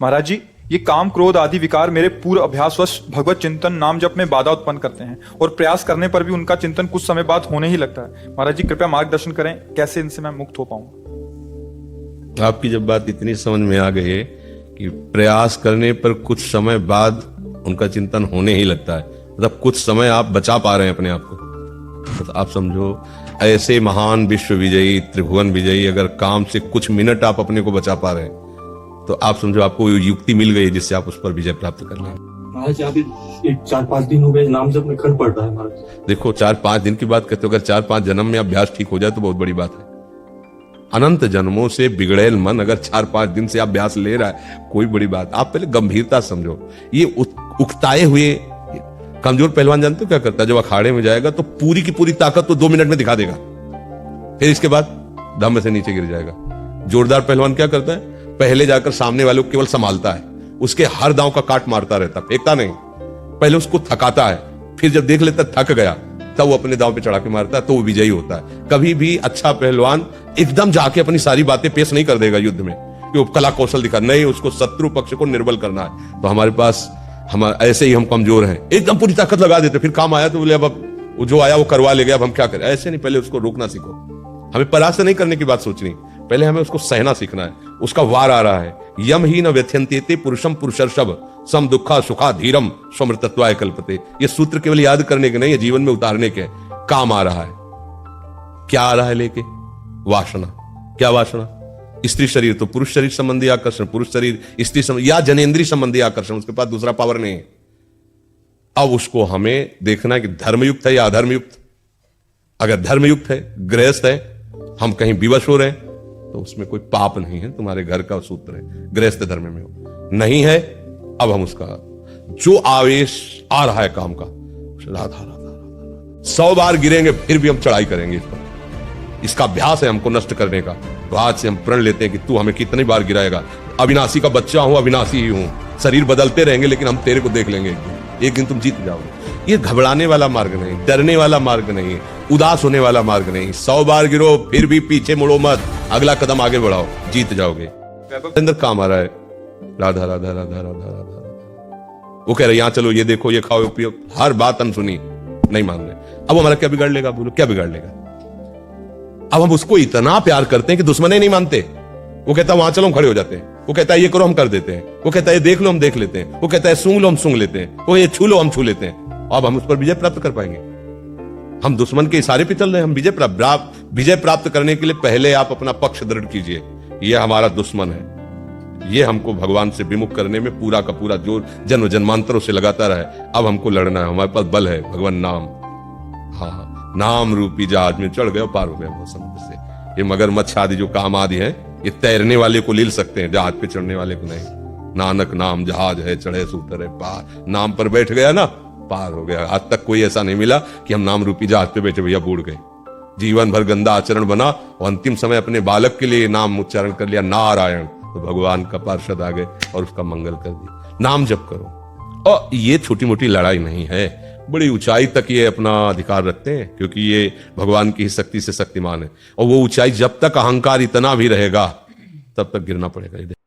महाराज जी, ये काम क्रोध आदि विकार मेरे पूर्व अभ्यासवश भगवत चिंतन नाम जप में बाधा उत्पन्न करते हैं और प्रयास करने पर भी उनका चिंतन कुछ समय बाद होने ही लगता है। महाराज जी कृपया मार्गदर्शन करें, कैसे इनसे मैं मुक्त हो पाऊंगा। आपकी जब बात इतनी समझ में आ गई है कि प्रयास करने पर कुछ समय बाद उनका चिंतन होने ही लगता है, मतलब कुछ समय आप बचा पा रहे हैं अपने आप को, तो आप समझो ऐसे महान विश्व विजयी त्रिभुवन विजयी अगर काम से कुछ मिनट आप अपने को बचा पा रहे हैं तो आप समझो आपको युक्ति मिल गई जिससे आप उस पर विजय प्राप्त कर लेंगे। महाराज अभी 4-5 दिन हो गए नाम जप में खड़ पड़ रहा है महाराज। देखो 4-5 दिन की बात करते हो, अगर 4-5 जन्म में अभ्यास ठीक हो जाए तो बहुत बड़ी बात है। अनंत जन्मों से बिगड़ेल मन अगर 4-5 दिन से अभ्यास ले रहा है, कोई बड़ी बात। आप पहले गंभीरता समझो। ये उकताए हुए कमजोर पहलवान जानते हो क्या करता है? जब अखाड़े में जाएगा तो पूरी की पूरी ताकत तो 2 मिनट में दिखा देगा, फिर इसके बाद दम से नीचे गिर जाएगा। जोरदार पहलवान क्या करता है? पहले जाकर सामने वाले को केवल संभालता है, उसके हर दांव का काट मारता रहता, फेंकता नहीं। पहले उसको थकाता है, फिर जब देख लेता थक गया तब वो अपने दांव पे चढ़ा के मारता है, तो वो विजयी होता है। कभी भी अच्छा पहलवान एकदम जाके अपनी सारी बातें पेश नहीं कर देगा युद्ध में कि वो कला कौशल दिखा, नहीं, उसको शत्रु पक्ष को निर्बल करना है। तो हमारे पास ऐसे ही हम कमजोर हैं, एकदम पूरी ताकत लगा देते, फिर काम आया तो बोले अब जो आया वो करवा ले गया, अब हम क्या करें। ऐसे नहीं, पहले उसको रोकना सीखो। हमें परास्त नहीं करने की बात सोचनी, पहले हमें उसको सहना सीखना है। उसका वार आ रहा है, यम ही न व्यथ्यन्ते पुरुषम पुरुषर्षभ सम दुखा सुखा धीरम स्वमृतत्वाय कल्पते। ये सूत्र केवल याद करने के नहीं है, जीवन में उतारने के। काम आ रहा है, क्या आ रहा है लेके? वासना। क्या वासना? स्त्री शरीर तो पुरुष शरीर संबंधी आकर्षण, पुरुष शरीर स्त्री संबंधी या जनेन्द्रीय संबंधी आकर्षण, उसके पास दूसरा पावर नहीं है। अब उसको हमें देखना है कि धर्मयुक्त है या अधर्मयुक्त। अगर धर्मयुक्त है, गृहस्थ है, हम कहीं विवश हो रहे हैं तो उसमें कोई पाप नहीं है, तुम्हारे घर का सूत्र है, गृहस्थ धर्म में हो। नहीं है, अब हम उसका जो आवेश आ रहा है काम का, राधा राधा 100 बार गिरेंगे फिर भी हम चढ़ाई करेंगे इस पर। इसका अभ्यास है हमको नष्ट करने का। तो आज से हम प्रण लेते हैं कि तू हमें कितनी बार गिराएगा। अविनाशी का बच्चा हूं, अविनाशी ही हूं, शरीर बदलते रहेंगे लेकिन हम तेरे को देख लेंगे। एक दिन तुम जीत जाओगे। ये घबराने वाला मार्ग नहीं, डरने वाला मार्ग नहीं, उदास होने वाला मार्ग नहीं। 100 बार गिरो फिर भी पीछे मुड़ो मत, अगला कदम आगे बढ़ाओ, जीत जाओगे। अंदर काम आ रहा है, राधा राधा राधा राधा राधा। वो कह रहे यहां चलो, ये देखो, ये खाओ, पियो, हर बात अनसुनी, नहीं मान रहे। अब हमारा क्या बिगाड़ लेगा? बोलो क्या बिगाड़ लेगा? अब हम उसको इतना प्यार करते हैं कि दुश्मन ही नहीं मानते। वो कहता है वहां चलो, हम खड़े हो जाते हैं। वो कहता है ये करो, हम कर देते हैं। वो कहता है ये देख लो, हम देख लेते हैं। वो कहता है सूंघ लो, हम सूंघ लेते हैं। वो ये छू लो, हम छू लेते हैं। अब हम उस पर विजय प्राप्त कर पाएंगे? हम दुश्मन के इशारे पे चल रहे हैं। हम विजय प्राप्त करने के लिए पहले आप अपना पक्ष दृढ़ कीजिए। ये हमारा दुश्मन है, ये हमको भगवान से विमुख करने में पूरा का पूरा जोर जन्म जन्मांतरों से लगाता रहे। अब हमको लड़ना है, हमारे पास बल है, भगवान नाम। हाँ, नाम रूपी जहाज में चढ़ गए, पार हो गए वो समुद्र से। ये मगरमच्छ आदि जो काम आदि है, ये तैरने वाले को लील सकते हैं, जहाज पे चढ़ने वाले को नहीं। नानक नाम जहाज है, चढ़े सूतर है पार। नाम पर बैठ गया ना, पार हो गया। आज तक कोई ऐसा नहीं मिला कि हम नाम रूपी जहाज पे बैठे भैया बूढ़ गए। जीवन भर गंदा आचरण बना और अंतिम समय अपने बालक के लिए नाम उच्चारण कर लिया, नारायण, तो भगवान का पार्षद आ गए और उसका मंगल कर दिया। नाम जप करो। और ये छोटी मोटी लड़ाई नहीं है, बड़ी ऊंचाई तक ये अपना अधिकार रखते हैं, क्योंकि ये भगवान की शक्ति से शक्तिमान है। और वो ऊंचाई जब तक अहंकार इतना भी रहेगा तब तक गिरना पड़ेगा।